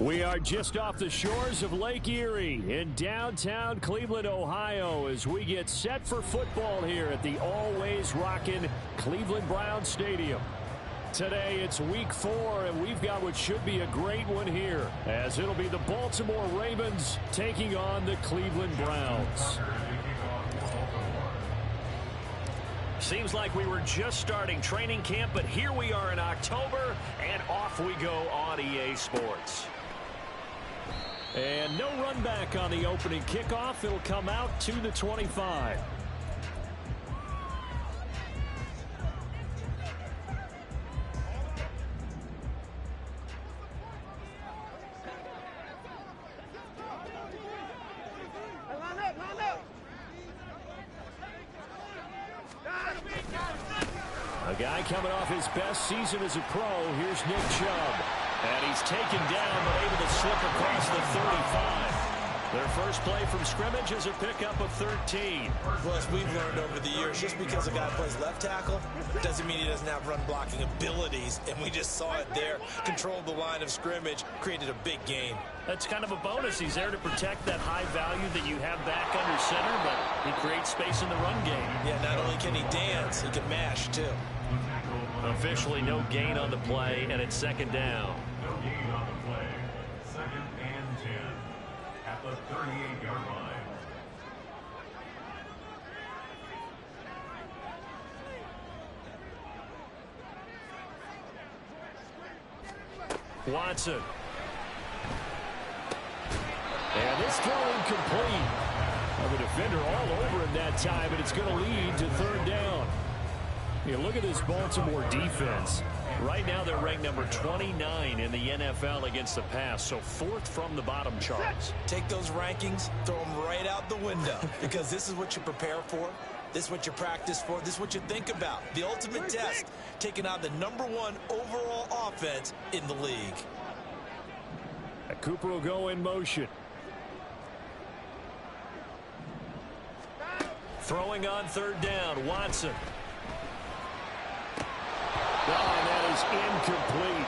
We are just off the shores of Lake Erie in downtown Cleveland, Ohio, as we get set for football here at the always rockin' Cleveland Browns Stadium. Today it's week 4, and we've got what should be a great one here, as it'll be the Baltimore Ravens taking on the Cleveland Browns. Seems like we were just starting training camp, but here we are in October, and off we go on EA Sports. And no run back on the opening kickoff. It'll come out to the 25. A guy coming off his best season as a pro. Here's Nick Chubb. And he's taken down, but able to slip across the 35. Their first play from scrimmage is a pickup of 13. Well, as we've learned over the years, just because a guy plays left tackle doesn't mean he doesn't have run blocking abilities. And we just saw it there. Controlled the line of scrimmage, created a big gain. That's kind of a bonus. He's there to protect that high value that you have back under center, but he creates space in the run game. Yeah, not only can he dance, he can mash, too. Officially no gain on the play, and it's second down. No gain on the play. 2nd and 10 at the 38-yard line. Watson. And this throw incomplete. The defender all over him that time, and it's going to lead to third down. You look at this Baltimore defense. Right now they're ranked number 29 in the NFL against the pass, so 4th from the bottom charts. Take those rankings, throw them right out the window, because this is what you prepare for. This is what you practice for. This is what you think about. The ultimate test, taking on the #1 overall offense in the league. Cooper will go in motion. Throwing on third down, Watson. Oh, and that is incomplete.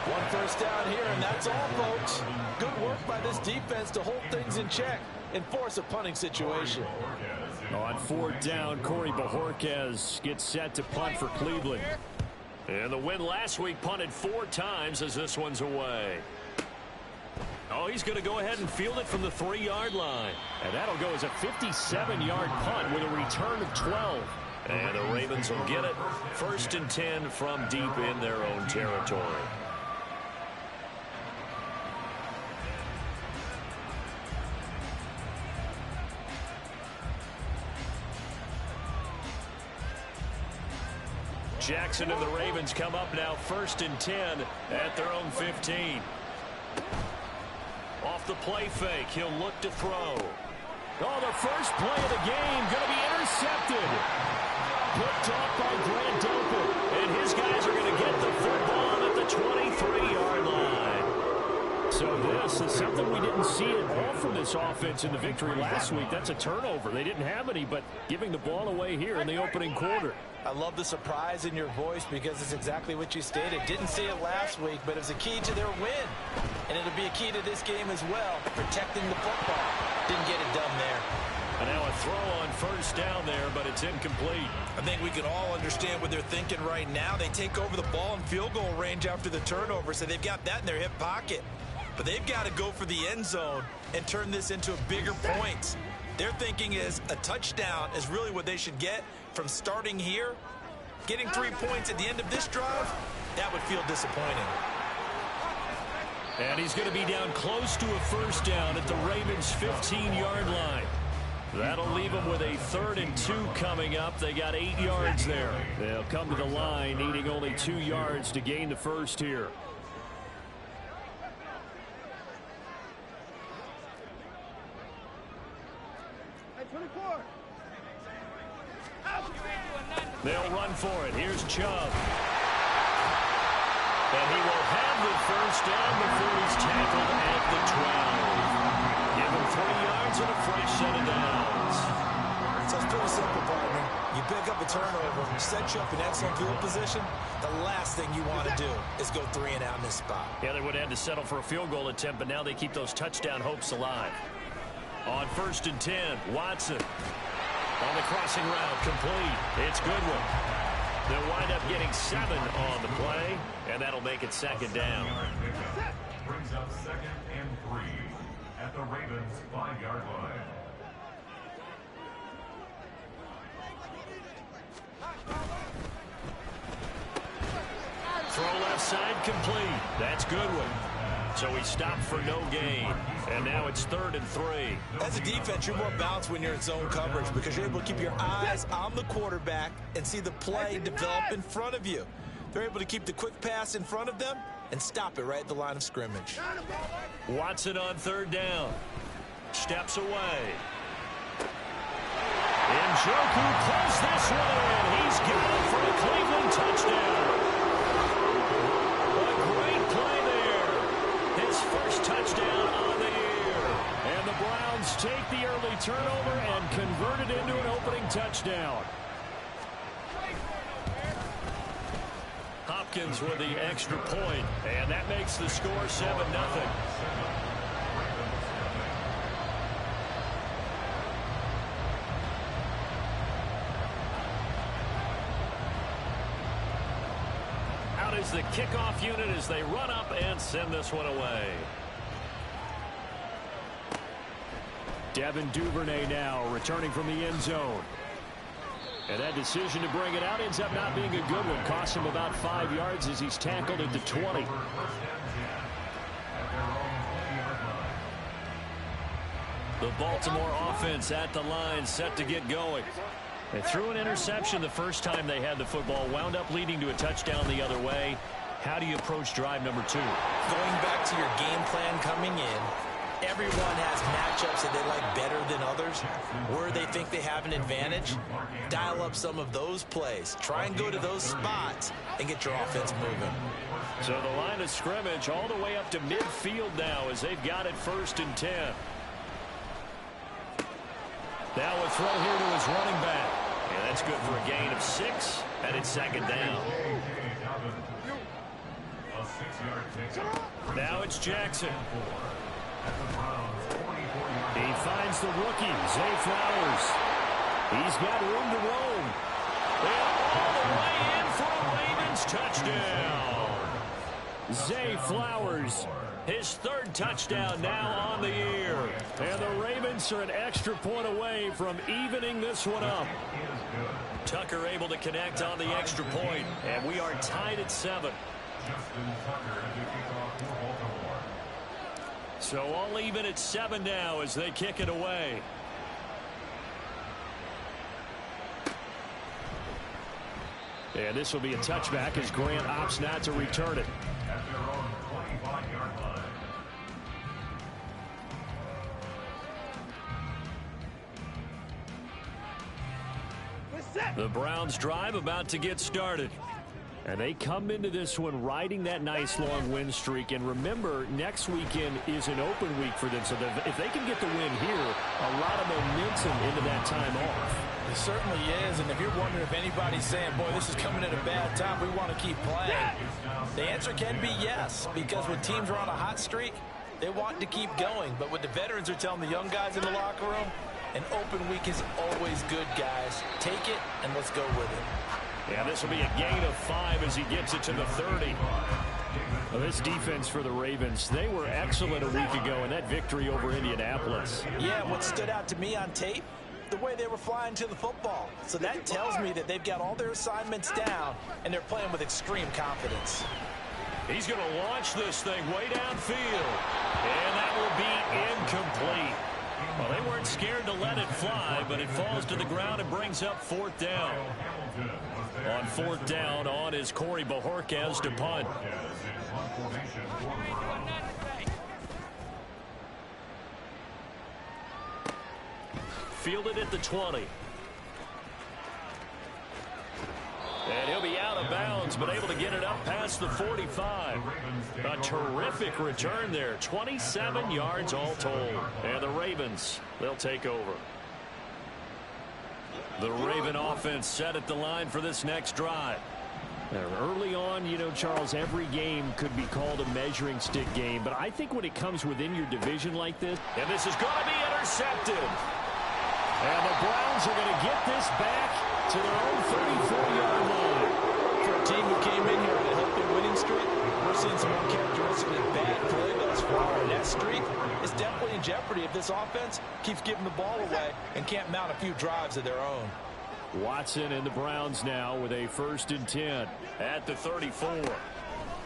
1 first down here, and that's all, folks. Good work by this defense to hold things in check and force a punting situation. On 4th down, Corey Bojorquez gets set to punt for Cleveland. And the win last week punted 4 times as this one's away. Oh, he's going to go ahead and field it from the 3-yard line. And that'll go as a 57-yard punt with a return of 12. And the Ravens will get it. 1st and 10 from deep in their own territory. Jackson and the Ravens come up now 1st and 10 at their own 15. Off the play fake, he'll look to throw. Oh, the first play of the game going to be intercepted. Picked off by Grant Delpit. And his guys are going to get the football at the 23-yard line. So this is something we didn't see at all from this offense in the victory last week. That's a turnover. They didn't have any, but giving the ball away here in the opening quarter. I love the surprise in your voice because it's exactly what you stated. Didn't see it last week, but it was a key to their win. And it'll be a key to this game as well, protecting the football. Didn't get it done there. And now a throw on 1st down there, but it's incomplete. I think we can all understand what they're thinking right now. They take over the ball in field goal range after the turnover, so they've got that in their hip pocket. But they've got to go for the end zone and turn this into a bigger points. Their thinking is a touchdown is really what they should get from starting here. Getting 3 points at the end of this drive, that would feel disappointing. And he's going to be down close to a 1st down at the Ravens' 15-yard line. That'll leave them with a 3rd and 2 coming up. They got 8 yards there. They'll come to the line, needing only 2 yards to gain the first here. They'll run for it. Here's Chubb. And he will have the 1st down before he's tackled at the 12. Give him 3 yards and a fresh set of downs. So it's pretty simple, partner. You pick up a turnover, set you up in excellent field position. The last thing you want to do is go 3 and out in this spot. Yeah, they would have had to settle for a field goal attempt, but now they keep those touchdown hopes alive. On 1st and 10, Watson. On the crossing route, complete. It's Goodwin. They'll wind up getting 7 on the play, and that'll make it 2nd down. Brings up 2nd and 3 at the Ravens' 5-yard line. Throw left side, complete. That's Goodwin. So he stopped for no gain. And now it's 3rd and 3. As a defense, you're more balanced when you're in zone coverage because you're able to keep your eyes on the quarterback and see the play develop in front of you. They're able to keep the quick pass in front of them and stop it right at the line of scrimmage. Watson on 3rd down. Steps away. Njoku pulls this one in. He's got it for a Cleveland touchdown. A great play there. His first touchdown on the year. And the Browns take the early turnover and convert it into an opening touchdown. Hopkins with the extra point, and that makes the score 7-0. Out is the kickoff unit as they run up and send this one away. Devin Duvernay now returning from the end zone. And that decision to bring it out ends up not being a good one. Costs him about 5 yards as he's tackled at the 20. The Baltimore offense at the line, set to get going. They threw an interception the first time they had the football, wound up leading to a touchdown the other way. How do you approach drive number 2? Going back to your game plan coming in, everyone has matchups that they like better than others. Where they think they have an advantage, dial up some of those plays. Try and go to those spots and get your offense moving. So the line of scrimmage all the way up to midfield now as they've got it 1st and 10. Now a throw here to his running back. And that's good for a gain of 6, and it's 2nd down. Now it's Jackson. He finds the rookie, Zay Flowers. He's got room to roam. And all the way in for a Ravens touchdown. Zay Flowers, his 3rd touchdown now on the year. And the Ravens are an extra point away from evening this one up. Tucker able to connect on the extra point, and we are tied at 7. So all even at 7 now as they kick it away. And this will be a touchback as Grant opts not to return it. At their own 25-yard line. The Browns drive about to get started. And they come into this one riding that nice long win streak. And remember, next weekend is an open week for them. So if they can get the win here, a lot of momentum into that time off. It certainly is. And if you're wondering if anybody's saying, boy, this is coming at a bad time, we want to keep playing, the answer can be yes. Because when teams are on a hot streak, they want to keep going. But what the veterans are telling the young guys in the locker room, an open week is always good, guys. Take it and let's go with it. Yeah, this will be a gain of 5 as he gets it to the 30. Well, this defense for the Ravens, they were excellent a week ago in that victory over Indianapolis. Yeah, what stood out to me on tape, the way they were flying to the football. So that tells me that they've got all their assignments down, and they're playing with extreme confidence. He's going to launch this thing way downfield, and that will be incomplete. Well, they weren't scared to let it fly, but it falls to the ground and brings up 4th down. On 4th down, on is Corey Bojorquez to punt. Fielded at the 20. And he'll be out of bounds, but able to get it up past the 45. A terrific return there. 27 yards all told. And the Ravens, they'll take over. The Raven offense set at the line for this next drive. Early on, you know, Charles, every game could be called a measuring stick game, but I think when it comes within your division like this, and this is going to be intercepted. And the Browns are going to get this back to their own 34-yard line. For a team who came in here with a healthy winning streak, we're seeing some uncharacteristically bad play thus far, and that streak is definitely in jeopardy if this offense keeps giving the ball away and can't mount a few drives of their own. Watson and the Browns now with a 1st and 10 at the 34.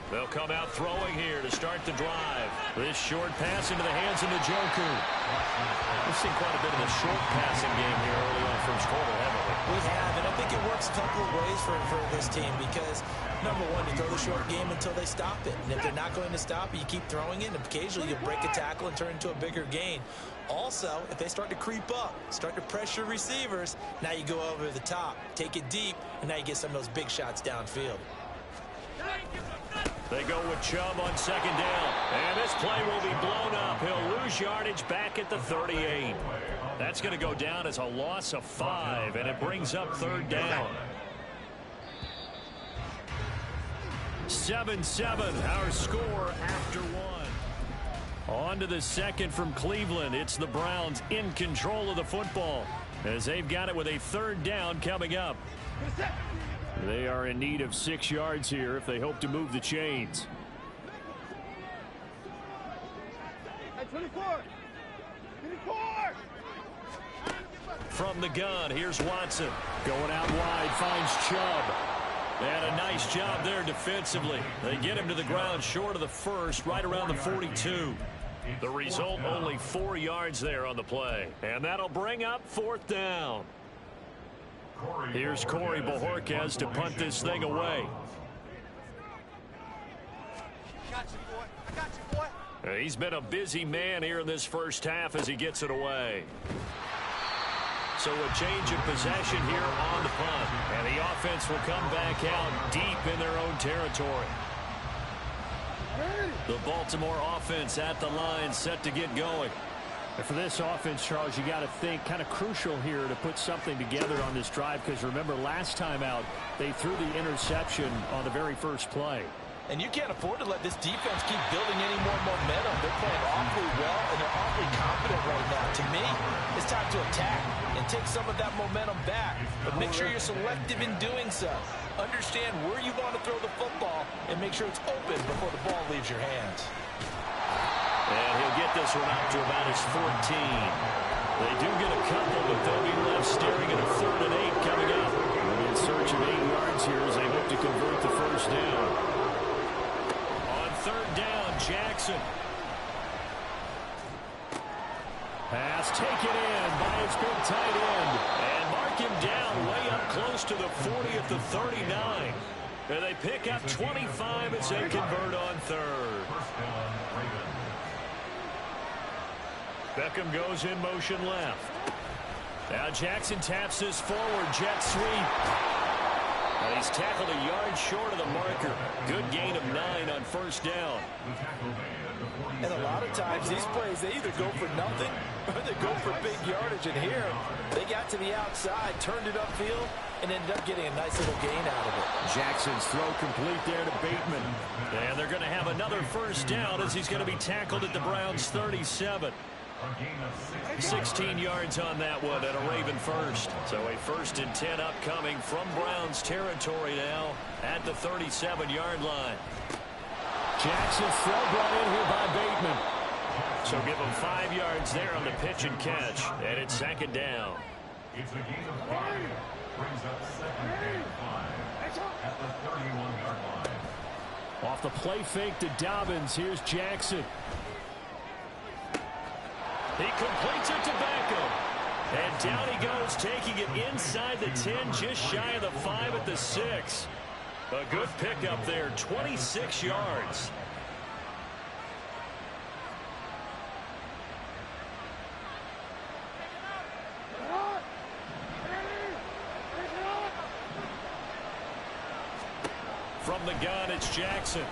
They'll come out throwing here to start the drive. This short pass into the hands of Njoku. We've seen quite a bit of a short passing game here early on first quarter, haven't we? We have, and I think it works a couple of ways for this team because, number one, you throw the short game until they stop it. And if they're not going to stop it, you keep throwing it, and occasionally you break a tackle and turn it into a bigger gain. Also, if they start to creep up, start to pressure receivers, now you go over the top, take it deep, and now you get some of those big shots downfield. They go with Chubb on 2nd down. And this play will be blown up. He'll lose yardage back at the 38. That's going to go down as a loss of 5, and it brings up 3rd down. 7-7, our score after 1. On to the second from Cleveland. It's the Browns in control of the football as they've got it with a 3rd down coming up. They are in need of 6 yards here if they hope to move the chains. 24. From the gun, here's Watson. Going out wide, finds Chubb. And a nice job there defensively. They get him to the ground short of the 1st, right around the 42. The result, only 4 yards there on the play. And that'll bring up 4th down. Here's Corey Bojorquez to punt this thing away. I got you, boy. He's been a busy man here in this first half as he gets it away. So a change of possession here on the punt. And the offense will come back out deep in their own territory. The Baltimore offense at the line set to get going. And for this offense, Charles, you got to think kind of crucial here to put something together on this drive because remember last time out they threw the interception on the very first play. And you can't afford to let this defense keep building any more momentum. They're playing awfully well, and they're awfully confident right now. To me, it's time to attack and take some of that momentum back. But make sure you're selective in doing so. Understand where you want to throw the football and make sure it's open before the ball leaves your hands. And he'll get this one out to about his 14. They do get a couple, but they'll be left staring at a 3rd and 8 coming up. They're in search of 8 yards here as they hope to convert the 1st down. On 3rd down, Jackson. Pass taken in by his big tight end. And mark him down way up close to the 40 at the 39. And they pick up 25 as they convert on 3rd. Beckham goes in motion left. Now Jackson taps this forward jet sweep. And he's tackled a yard short of the marker. Good gain of 9 on 1st down. And a lot of times these plays, they either go for nothing or they go for big yardage. And here, they got to the outside, turned it upfield, and ended up getting a nice little gain out of it. Jackson's throw complete there to Bateman. And they're going to have another 1st down as he's going to be tackled at the Browns' 37. 16 yards on that one and a Raven 1st. So a 1st and 10 upcoming from Browns territory now at the 37-yard line. Jackson's throw brought in here by Bateman. So give him 5 yards there on the pitch and catch. And it's 2nd down. It's a gain of 5. Brings up 2nd and 5 at the 31-yard line. Off the play fake to Dobbins. Here's Jackson. He completes it to Beckham. And down he goes, taking it inside the 10, just shy of the 5 at the 6. A good pickup there, 26 yards. From the gun, it's Jackson.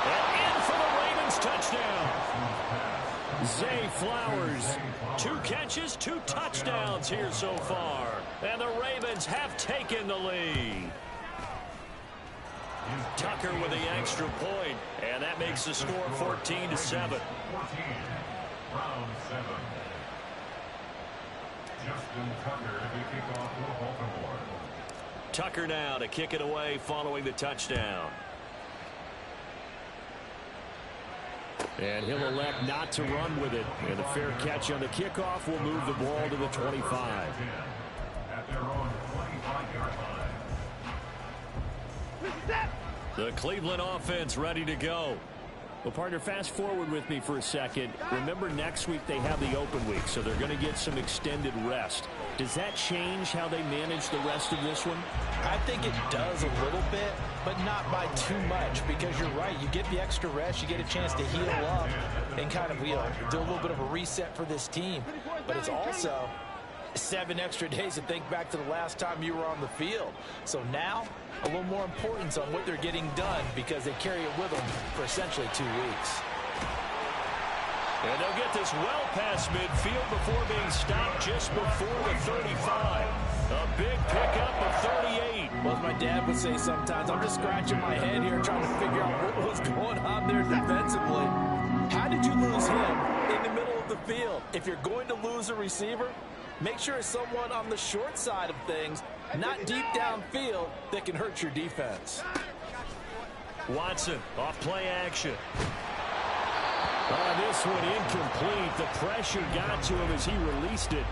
And in for the Ravens touchdown. Zay Flowers, 2 catches, 2 touchdowns here so far. And the Ravens have taken the lead. Tucker with the extra point, and that makes the score 14-7. 14, round 7. Justin Tucker to kick off for Baltimore. Tucker now to kick it away following the touchdown. And he'll elect not to run with it. And the fair catch on the kickoff will move the ball to the 25. At their own 25-yard line. The Cleveland offense ready to go. Well, partner, fast forward with me for a second. Remember, next week they have the open week, so they're going to get some extended rest. Does that change how they manage the rest of this one? I think it does a little bit, but not by too much, because you're right. You get the extra rest, you get a chance to heal up and kind of, do a little bit of a reset for this team. But it's also 7 extra days to think back to the last time you were on the field. So now, a little more importance on what they're getting done, because they carry it with them for essentially 2 weeks. And they'll get this well past midfield before being stopped just before the 35. A big pickup of 38. Well, as my dad would say sometimes, I'm just scratching my head here trying to figure out what was going on there defensively. How did you lose him in the middle of the field? If you're going to lose a receiver, make sure it's someone on the short side of things, not deep downfield, that can hurt your defense. Watson off play action. This one incomplete. The pressure got to him as he released it.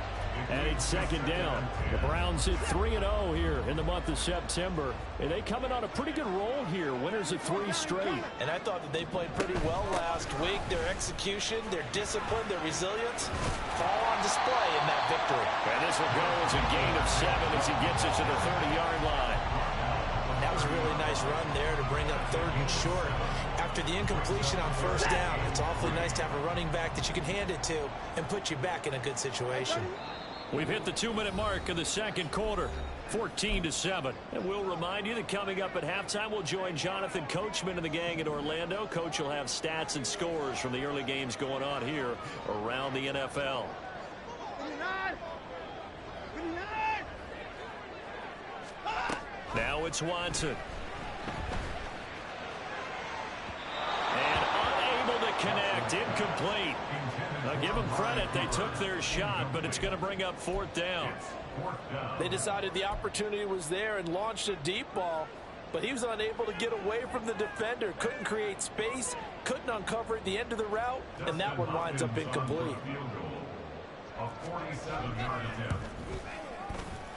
And it's second down. The Browns hit 3-0 here in the month of September. And they coming on a pretty good roll here. Winners of 3 straight. And I thought that they played pretty well last week. Their execution, their discipline, their resilience, all on display in that victory. And this will go as a gain of 7 as he gets it to the 30-yard line. That was a really nice run there to bring up 3rd and short. After the incompletion on 1st down, it's awfully nice to have a running back that you can hand it to and put you back in a good situation. We've hit the 2-minute mark of the second quarter, 14-7. And we'll remind you that coming up at halftime, we'll join Jonathan Coachman and the gang in Orlando. Coach will have stats and scores from the early games going on here around the NFL. Now it's Watson. And unable to connect, incomplete. Now give them credit, they took their shot, but it's going to bring up 4th down. They decided the opportunity was there and launched a deep ball, but he was unable to get away from the defender, couldn't create space, couldn't uncover at the end of the route, and that one winds up incomplete.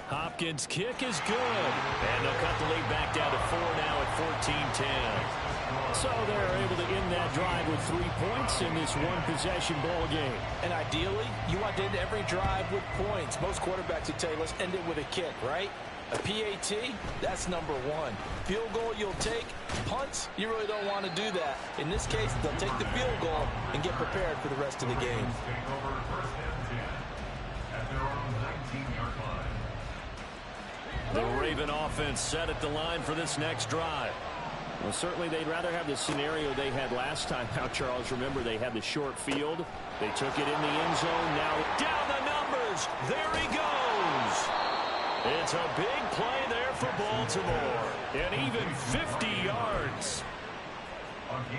Hopkins' kick is good. And they'll cut the lead back down to 4 now at 14-10. So they're able to end that drive with 3 points in this one-possession ball game. And ideally, you want to end every drive with points. Most quarterbacks would tell you, let's end it with a kick, right? A PAT, that's number 1. Field goal you'll take. Punts, you really don't want to do that. In this case, they'll take the field goal and get prepared for the rest of the game. The Raven offense set at the line for this next drive. Well, certainly they'd rather have the scenario they had last time. Now, Charles, remember they had the short field. They took it in the end zone. Now down the numbers. There he goes. It's a big play there for Baltimore. And even 50 yards.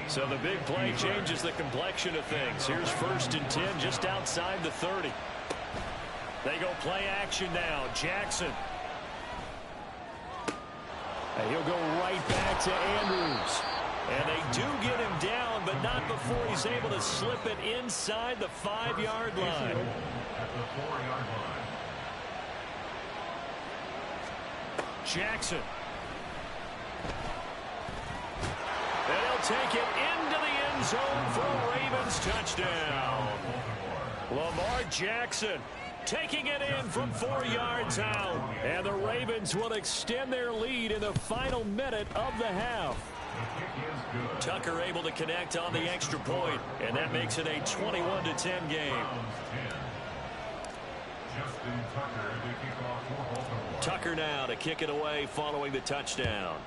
So the big play changes the complexion of things. Here's 1st and 10 just outside the 30. They go play action now. Jackson. And he'll go right back to Andrews. And they do get him down, but not before he's able to slip it inside the 5-yard line. Jackson. And he'll take it into the end zone for a Ravens touchdown. Lamar Jackson taking it in from 4 yards out. And the Ravens will extend their lead in the final minute of the half. Tucker able to connect on the extra point, and that makes it a 21-10 game. Tucker now to kick it away following the touchdown.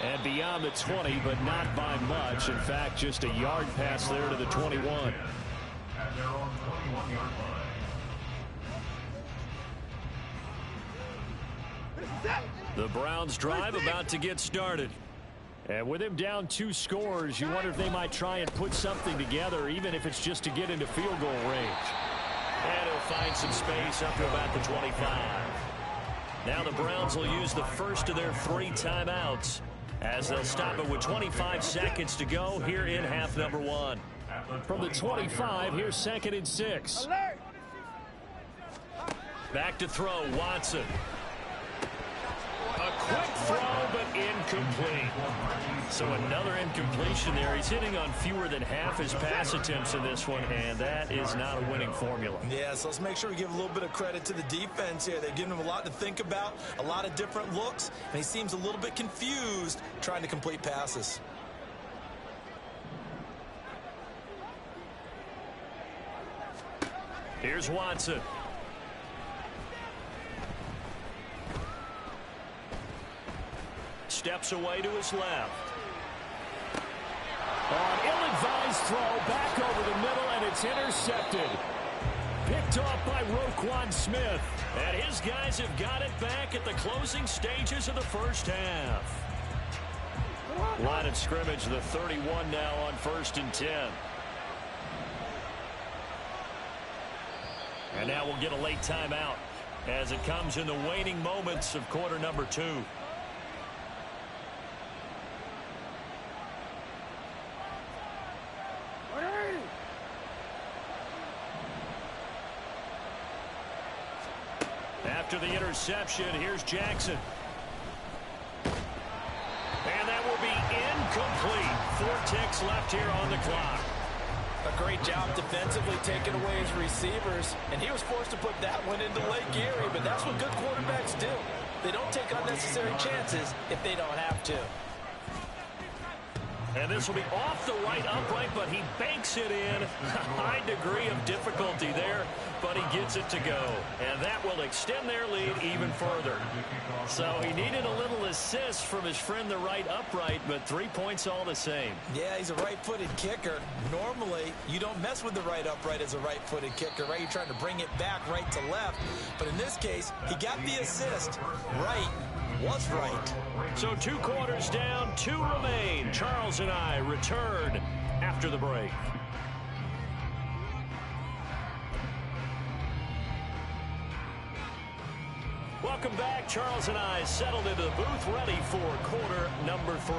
And beyond the 20, but not by much. In fact, just a yard pass there to the 21. At their own 21-yard line. The Browns drive about to get started. And with him down 2 scores, you wonder if they might try and put something together, even if it's just to get into field goal range. And he'll find some space up to about the 25. Now the Browns will use the first of their 3 timeouts as they'll stop it with 25 seconds to go here in half number 1. From the 25, here's 2nd and 6. Back to throw, Watson. A quick throw, but incomplete. So another incompletion there. He's hitting on fewer than half his pass attempts in this one, and that is not a winning formula. Yeah, so let's make sure we give a little bit of credit to the defense here. They've given him a lot to think about, a lot of different looks, and he seems a little bit confused trying to complete passes. Here's Watson. Steps away to his left. On ill-advised throw, back over the middle, and it's intercepted. Picked off by Roquan Smith. And his guys have got it back at the closing stages of the first half. Line of scrimmage, the 31 now on 1st and 10. And now we'll get a late timeout as it comes in the waning moments of quarter number 2. After the interception, here's Jackson. And that will be incomplete. 4 ticks left here on the clock. A great job defensively taking away his receivers, and he was forced to put that one into Lake Erie, but that's what good quarterbacks do. They don't take unnecessary chances if they don't have to. And this will be off the right upright, but he banks it in. High degree of difficulty there, but he gets it to go. And that will extend their lead even further. So he needed a little assist from his friend the right upright, but 3 points all the same. Yeah, he's a right-footed kicker. Normally, you don't mess with the right upright as a right-footed kicker, right? You're trying to bring it back right to left. But in this case, he got the assist. Right was right. So 2 quarters down, 2 remain. Charles and I return after the break. Welcome back. Charles and I settled into the booth, ready for quarter number 3.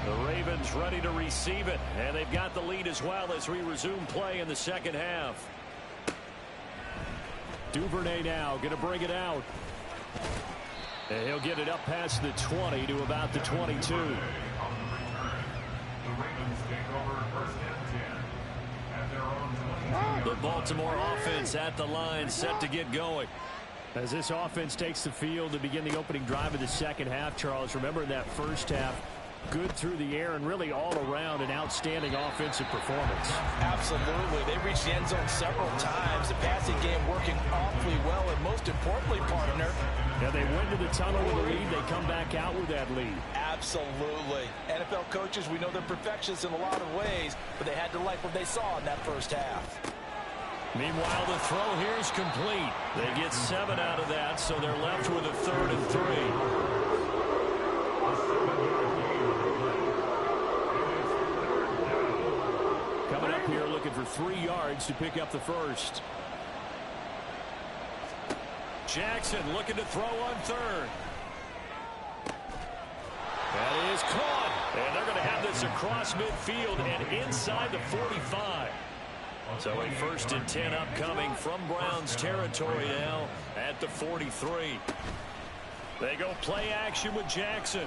The Ravens ready to receive it, and they've got the lead as well as we resume play in the second half. Duvernay now going to bring it out. And he'll get it up past the 20 to about the 22. The Ravens take over 1st and 10 at their own 22. The Baltimore offense at the line, set to get going. As this offense takes the field to begin the opening drive of the second half, Charles, remember that first half, good through the air and really all around an outstanding offensive performance. Absolutely. They reached the end zone several times. The passing game working awfully well, and most importantly, partner, and they went to the tunnel with a lead. They come back out with that lead. Absolutely. NFL coaches, we know they're perfectionists in a lot of ways, but they had to like what they saw in that first half. Meanwhile, the throw here is complete. They get 7 out of that, so they're left with a 3rd and 3. Coming up here looking for 3 yards to pick up the first. Jackson looking to throw on 3rd. That is caught. And they're going to have this across midfield and inside the 45. So a 1st and 10 upcoming from Browns territory now at the 43. They go play action with Jackson.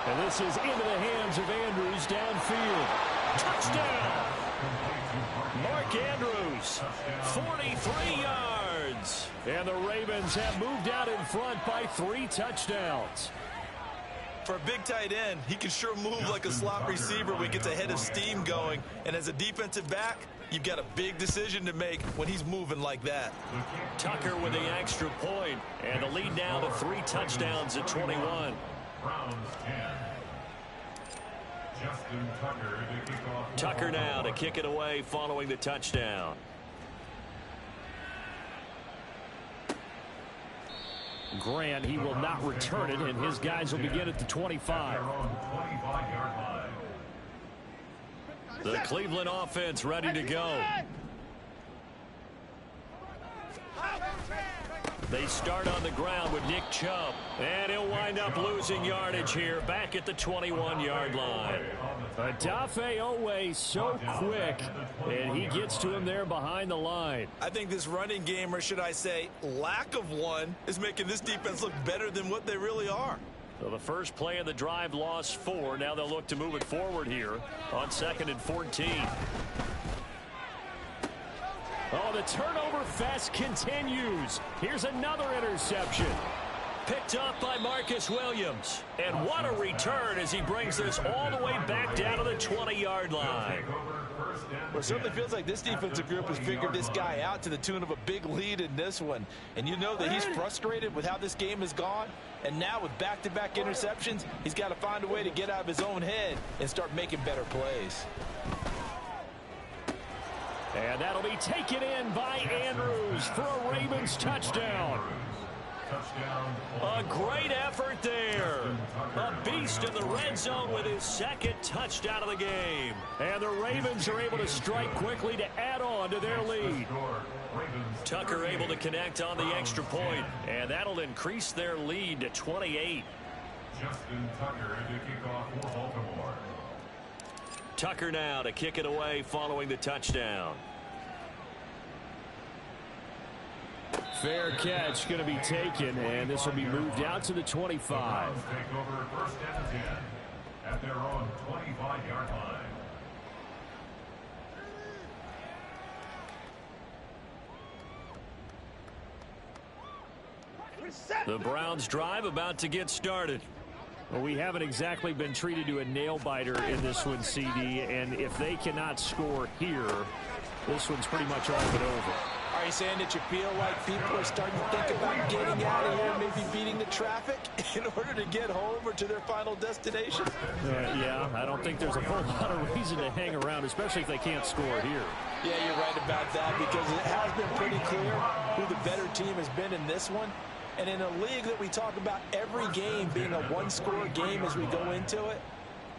And this is into the hands of Andrews downfield. Touchdown! Mark Andrews, 43 yards. And the Ravens have moved out in front by 3 touchdowns. For a big tight end, he can sure move like a slot receiver when he gets a head of steam going. And as a defensive back, you've got a big decision to make when he's moving like that. Tucker with the extra point, and the lead now to 3 touchdowns at 21. Browns 10. Justin Tucker to kick off. Tucker now to kick it away following the touchdown. Grant, he will not return it, and his guys will begin at the 25. Their own 25-yard line. The Cleveland offense ready to go. They start on the ground with Nick Chubb, and he'll wind up losing yardage here back at the 21-yard line. Odafe Oweh so quick, and he gets to him there behind the line. I think this running game, or should I say lack of one, is making this defense look better than what they really are. So the first play of the drive lost 4. Now they'll look to move it forward here on 2nd and 14. Oh, the turnover fest continues. Here's another interception. Picked up by Marcus Williams. And what a return as he brings this all the way back down to the 20-yard line. Well, it certainly feels like this defensive group has figured this guy out to the tune of a big lead in this one. And you know that he's frustrated with how this game has gone. And now with back-to-back interceptions, he's got to find a way to get out of his own head and start making better plays. And that'll be taken in by Andrews for a Ravens touchdown. A great effort there. A beast in the red zone with his 2nd touchdown of the game. And the Ravens are able to strike quickly to add on to their lead. Tucker able to connect on the extra point, and that'll increase their lead to 28. Justin Tucker to kick off for Baltimore. Tucker now to kick it away following the touchdown. Fair catch going to be taken, and this will be moved out to the 25. Browns take over 1st and 10 at their own 25-yard line. The Browns drive about to get started. Well, we haven't exactly been treated to a nail-biter in this one, CD, and if they cannot score here, this one's pretty much all but over. Are you saying that you feel like people are starting to think about getting out of here, maybe beating the traffic in order to get home or to their final destination? Yeah, I don't think there's a whole lot of reason to hang around, especially if they can't score here. Yeah, you're right about that, because it has been pretty clear who the better team has been in this one. And in a league that we talk about every game being a one-score game as we go into it,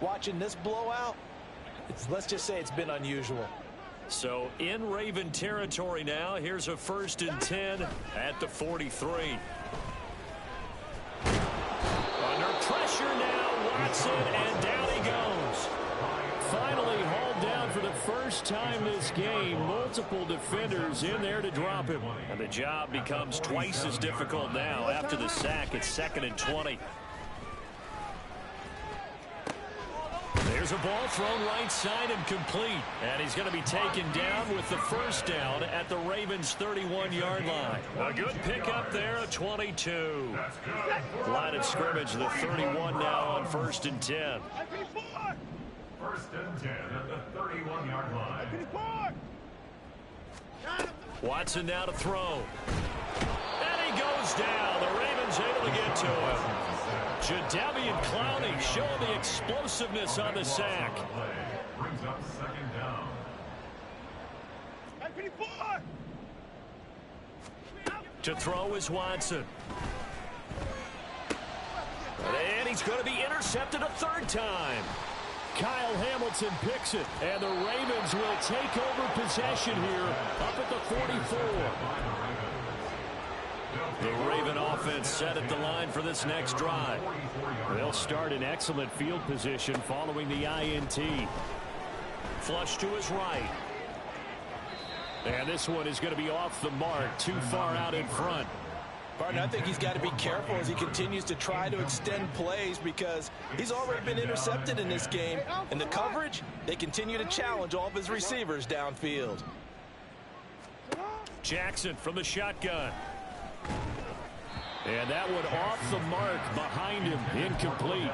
watching this blowout, let's just say it's been unusual. So in Raven territory now, here's a 1st and 10 at the 43. Under pressure now, Watson, and down he goes. Finally hauled down for the first time this game. Multiple defenders in there to drop him. And the job becomes twice as difficult now after the sack. It's 2nd and 20. There's a ball thrown right side and complete. And he's going to be taken down with the 1st down at the Ravens' 31-yard line. A good pickup there at 22. Line of scrimmage, the 31 now on 1st and 10. 1st and 10 at the 31-yard line. Watson now to throw. And he goes down. The Ravens able to get to him. Jadeveon Clowney showing the explosiveness on the sack. Brings up 2nd down. To throw is Watson. And he's going to be intercepted a 3rd time. Kyle Hamilton picks it, and the Ravens will take over possession here up at the 44. The Raven offense set at the line for this next drive. They'll start in excellent field position following the INT. Flush to his right. And this one is going to be off the mark, too far out in front. Barton, I think he's got to be careful as he continues to try to extend plays, because he's already been intercepted in this game. And the coverage, they continue to challenge all of his receivers downfield. Jackson from the shotgun. And that one off the mark behind him, incomplete.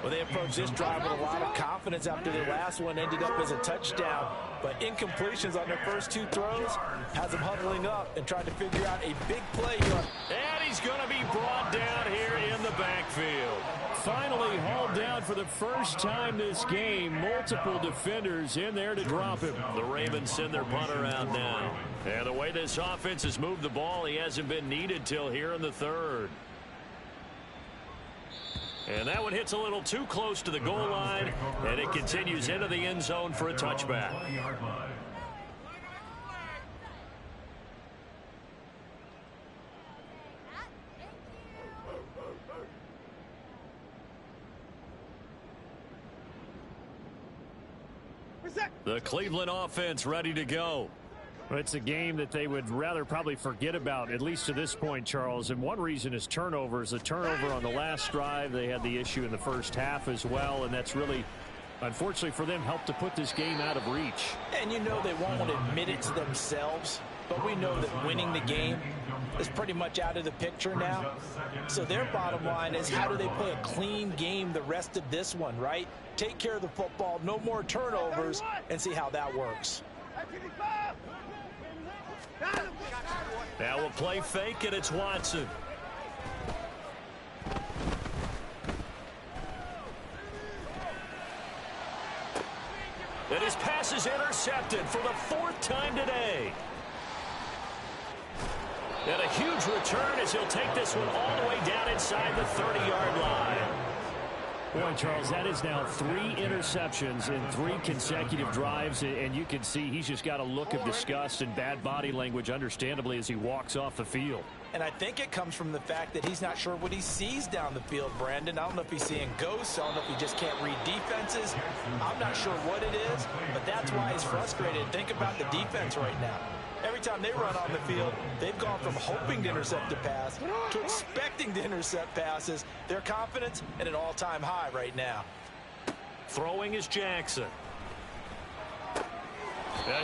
Well, they approached this drive with a lot of confidence after their last one ended up as a touchdown. But incompletions on their first two throws has them huddling up and trying to figure out a big play here. And he's going to be brought down here in the backfield. Finally hauled down for the first time this game. Multiple defenders in there to drop him. The Ravens send their punter out now. And the way this offense has moved the ball, he hasn't been needed till here in the third. And that one hits a little too close to the goal line, and it continues into the end zone for a touchback. The Cleveland offense ready to go. It's a game that they would rather probably forget about, at least to this point, Charles. And one reason is turnovers. A turnover on the last drive. They had the issue in the first half as well, and that's really, unfortunately for them, helped to put this game out of reach. And you know they won't want to admit it to themselves, but we know that winning the game is pretty much out of the picture now. So their bottom line is, how do they play a clean game the rest of this one, right? Take care of the football, no more turnovers, and see how that works. Now we'll play fake, and it's Watson. And his pass is intercepted for the fourth time today. And a huge return as he'll take this one all the way down inside the 30-yard line. Boy, Charles, that is now 3 interceptions in 3 consecutive drives, and you can see he's just got a look of disgust and bad body language, understandably, as he walks off the field. And I think it comes from the fact that he's not sure what he sees down the field, Brandon. I don't know if he's seeing ghosts. I don't know if he just can't read defenses. I'm not sure what it is, but that's why he's frustrated. Think about the defense right now. Every time they run on the field, they've gone from hoping to intercept a pass to expecting to intercept passes. Their confidence at an all-time high right now. Throwing is Jackson.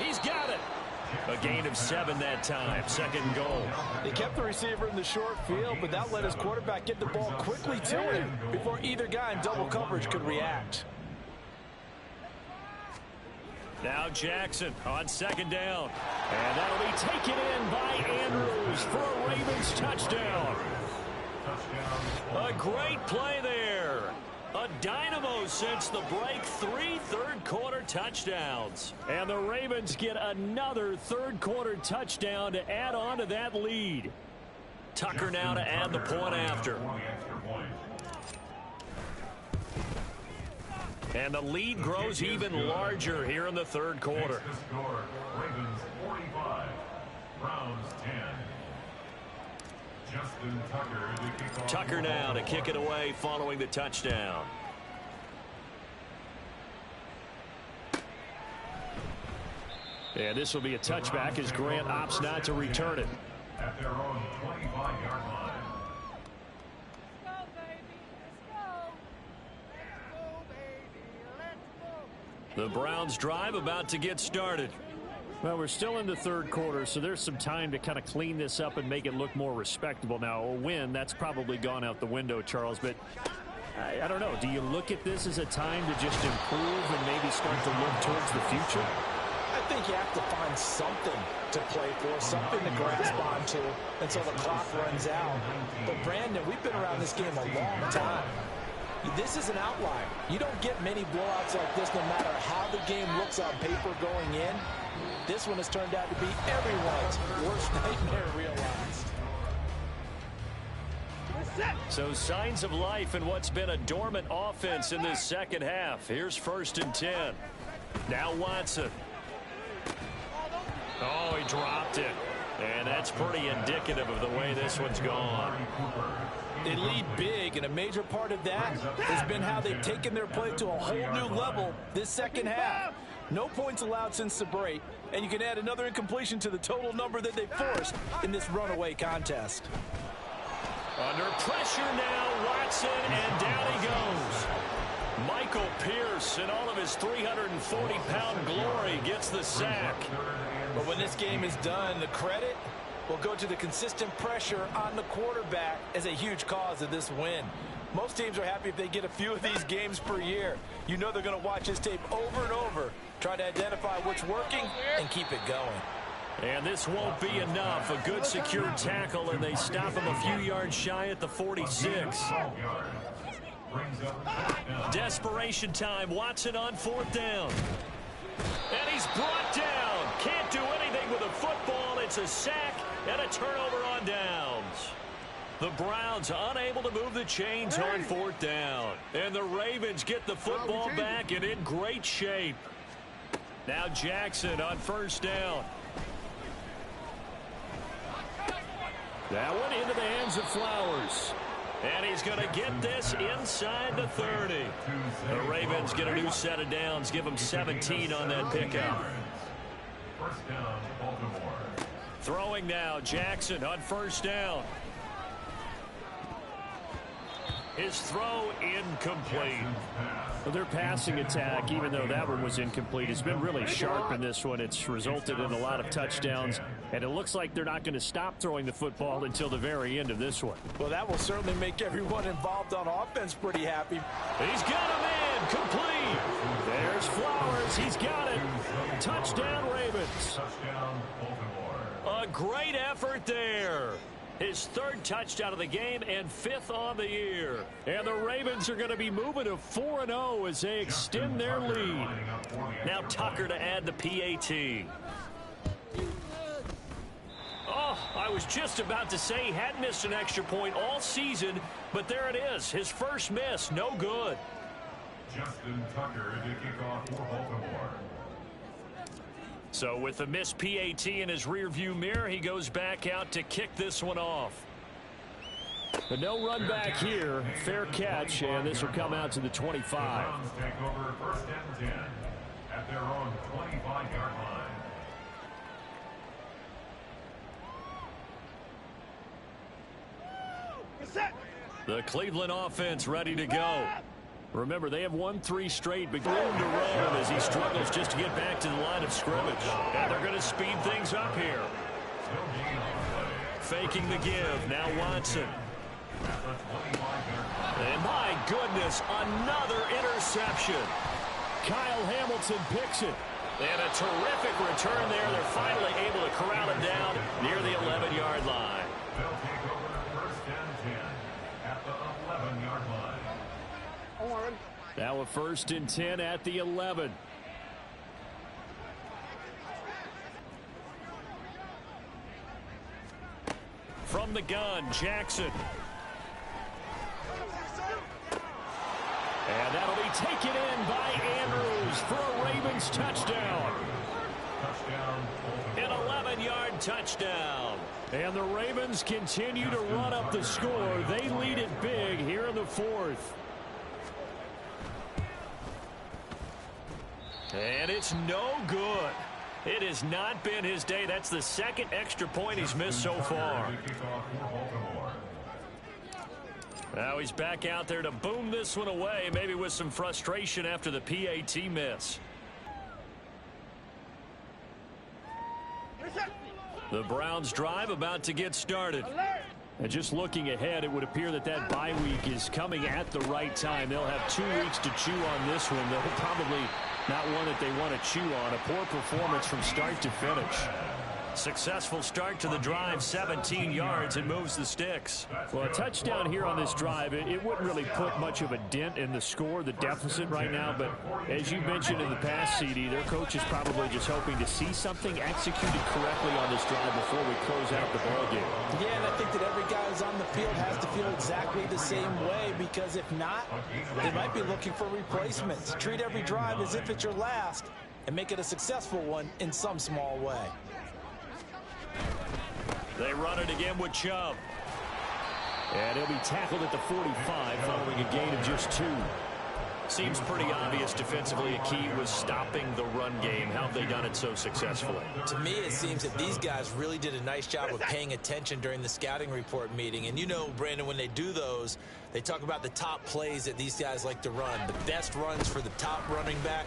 He's got it. A gain of 7 that time. Second and goal. They kept the receiver in the short field, but that let his quarterback get the ball quickly to him before either guy in double coverage could react. Now Jackson on second down. And that'll be taken in by Andrews for a Ravens touchdown. A great play there. A dynamo since the break. 3 third-quarter touchdowns. And the Ravens get another third-quarter touchdown to add on to that lead. Tucker now to add the point after. And the lead grows even larger here in the third quarter. Ravens 45, Browns 10. Justin Tucker to kick off. Tucker now to kick it away following the touchdown. And this will be a touchback as Grant opts not to return it. At their own 25-yard line. The Browns drive about to get started. Well, we're still in the third quarter, so there's some time to kind of clean this up and make it look more respectable. Now, a win, that's probably gone out the window, Charles, but I don't know. Do you look at this as a time to just improve and maybe start to look towards the future? I think you have to find something to play for, something to grasp onto until the clock runs out. But, Brandon, we've been around this game a long time. This is an outlier. You don't get many blowouts like this no matter how the game looks on paper going in. This one has turned out to be everyone's worst nightmare realized. So signs of life in what's been a dormant offense in this second half. Here's 1st and 10. Now Watson. Oh, he dropped it. And that's pretty indicative of the way this one's gone. They lead big, and a major part of that has been how they've taken their play to a whole new level this second half. No points allowed since the break, and you can add another incompletion to the total number that they forced in this runaway contest. Under pressure now, Watson, and down he goes. Michael Pierce, in all of his 340-pound glory, gets the sack. But when this game is done, the credit will go to the consistent pressure on the quarterback as a huge cause of this win. Most teams are happy if they get a few of these games per year. You know they're going to watch this tape over and over, try to identify what's working and keep it going. And this won't be enough. A good secure tackle, and they stop him a few yards shy at the 46. Desperation time. Watson on 4th down. And he's brought down. Can't do anything with a football. It's a sack and a turnover on downs. The Browns unable to move the chains on 4th down. And the Ravens get the football back and in great shape. Now Jackson on 1st down. That one into the hands of Flowers. And he's going to get this inside the 30. The Ravens get a new set of downs. Give them 17 on that pickup. First down, Baltimore. Throwing now, Jackson on 1st down. His throw incomplete. Well, their passing attack, even though that one was incomplete, has been really sharp in this one. It's resulted in a lot of touchdowns, and it looks like they're not going to stop throwing the football until the very end of this one. Well, that will certainly make everyone involved on offense pretty happy. He's got a man, complete. There's Flowers. He's got it. Touchdown, Ravens. Touchdown, Baltimore. A great effort there. His 3rd touchdown of the game and 5th on the year. And the Ravens are going to be moving to 4-0 as they extend their lead. Now Tucker to add the PAT. Oh, I was just about to say he hadn't missed an extra point all season, but there it is. His first miss, no good. Justin Tucker to kick off for Baltimore. So with the missed PAT in his rearview mirror, he goes back out to kick this one off. But no run back here. Fair catch, and this will come out to the 25. The Browns take over 1st and 10 at their own 25-yard line. The Cleveland offense ready to go. Remember, they have won 3 straight, but room to run as he struggles just to get back to the line of scrimmage. And they're going to speed things up here. Faking the give. Now Watson. And my goodness, another interception. Kyle Hamilton picks it. And a terrific return there. They're finally able to corral him down near the 11-yard line. They'll take over 1st and 10 at the 11-yard line. Now a 1st and 10 at the 11. From the gun, Jackson. And that'll be taken in by Andrews for a Ravens touchdown. An 11-yard touchdown. And the Ravens continue to run up the score. They lead it big here in the 4th. And it's no good. It has not been his day. That's the 2nd extra point he's missed so far. Now he's back out there to boom this one away, maybe with some frustration after the PAT miss. The Browns drive about to get started. And just looking ahead, it would appear that that bye week is coming at the right time. They'll have 2 weeks to chew on this one. They'll probably not one that they want to chew on. A poor performance from start to finish. Successful start to the drive, 17 yards, and moves the sticks. Well, a touchdown here on this drive, it wouldn't really put much of a dent in the score, the deficit right now. But as you mentioned in the past, CD, their coach is probably just hoping to see something executed correctly on this drive before we close out the ballgame. Yeah, and I think that every guy who's on the field has to feel exactly the same way, because if not, they might be looking for replacements. Treat every drive as if it's your last and make it a successful one in some small way. They run it again with Chubb. And he'll be tackled at the 45 following a gain of just 2. Seems pretty obvious defensively a key was stopping the run game. How have they done it so successfully? To me, it seems that these guys really did a nice job of paying attention during the scouting report meeting. And you know, Brandon, when they do those, they talk about the top plays that these guys like to run. The best runs for the top running back,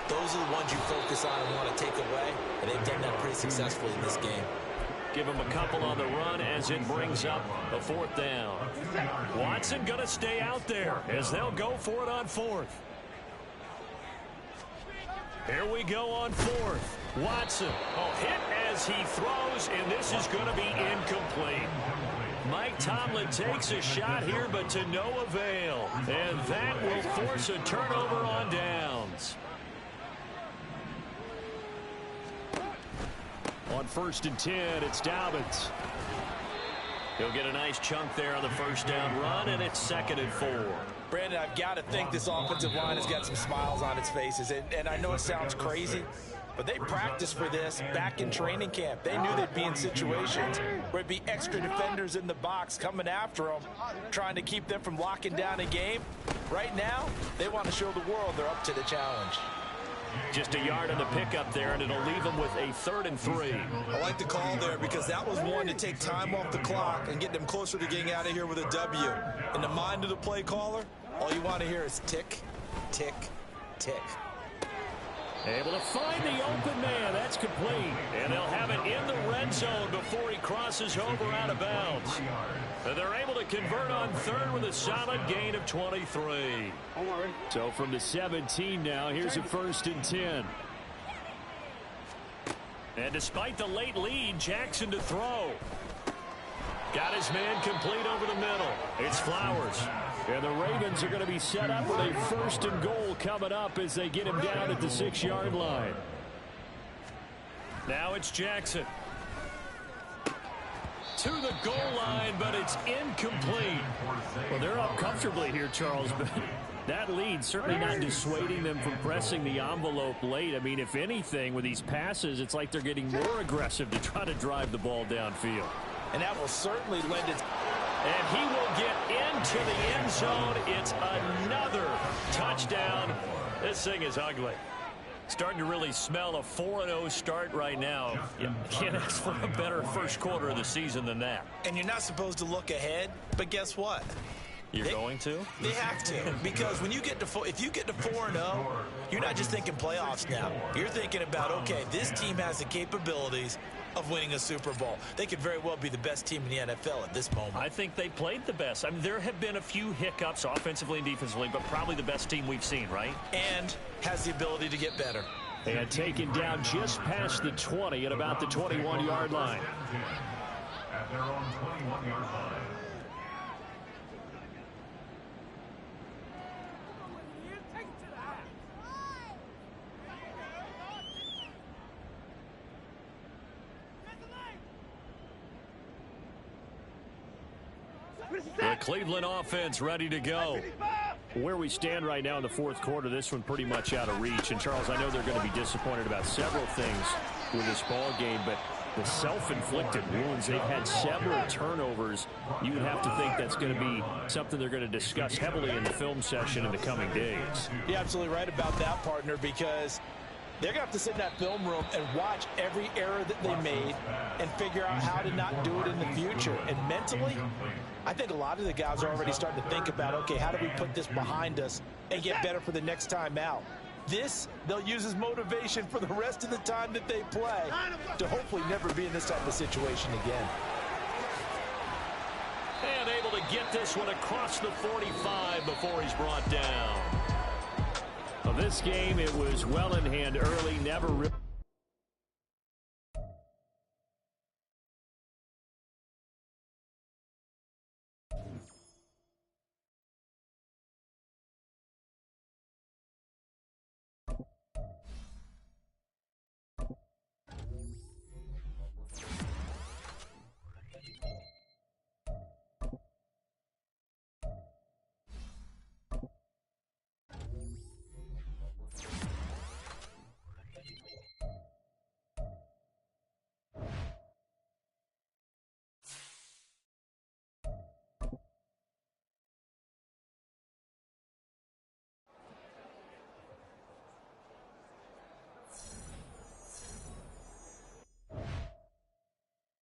those are the ones you focus on and want to take away. And they've done that pretty successfully in this game. give him a couple on the run as it brings up a 4th down. Watson going to stay out there as they'll go for it on 4th. Here we go on 4th. Watson, hit as he throws, and this is going to be incomplete. Mike Tomlin takes a shot here, but to no avail. And that will force a turnover on downs. On 1st and 10, it's Dobbins. He'll get a nice chunk there on the 1st down run, and it's 2nd and 4. Brandon, I've got to think this offensive line has got some smiles on its faces. And I know it sounds crazy, but they practiced for this back in training camp. They knew they'd be in situations where it'd be extra defenders in the box coming after them, trying to keep them from locking down a game. Right now, they want to show the world they're up to the challenge. Just a yard on the pickup there, and it'll leave them with a 3rd and 3. I like the call there because that was one to take time off the clock and get them closer to getting out of here with a W. In the mind of the play caller, all you want to hear is tick, tick, tick. Able to find the open man. That's complete. And they'll have it in the red zone before he crosses over out of bounds. And they're able to convert on 3rd with a solid gain of 23. So from the 17 now, here's a 1st and 10. And despite the late lead, Jackson to throw. Got his man complete over the middle. It's Flowers. And the Ravens are going to be set up with a 1st and goal coming up as they get him down at the 6-yard line. Now it's Jackson. To the goal line, but it's incomplete. Well, they're up comfortably here, Charles, but that lead certainly not dissuading them from pressing the envelope late. I mean, if anything, with these passes, it's like they're getting more aggressive to try to drive the ball downfield. And that will certainly lend its... And he will get into the end zone. It's another touchdown. This thing is ugly. Starting to really smell a 4-0 start right now. You can't ask for a better first quarter of the season than that. And you're not supposed to look ahead, but guess what? You're going to? They have to, because when you get to if you get to 4-0, you're not just thinking playoffs now. You're thinking about, okay, this team has the capabilities of winning a Super Bowl. They could very well be the best team in the NFL at this moment. I think they played the best. I mean, there have been a few hiccups offensively and defensively, but probably the best team we've seen, right? And has the ability to get better. And taken down just past the 20 at about the 21-yard line. At their own 21-yard line. The Cleveland offense ready to go. Where we stand right now in the 4th quarter, this one pretty much out of reach. And, Charles, I know they're going to be disappointed about several things with this ball game, but the self-inflicted wounds, they've had several turnovers. You would have to think that's going to be something they're going to discuss heavily in the film session in the coming days. You're absolutely right about that, partner, because they're going to have to sit in that film room and watch every error that they made and figure out how to not do it in the future. And mentally, I think a lot of the guys are already starting to think about, okay, how do we put this behind us and get better for the next time out? This, they'll use as motivation for the rest of the time that they play to hopefully never be in this type of situation again. And able to get this one across the 45 before he's brought down. Well, this game, it was well in hand early, never really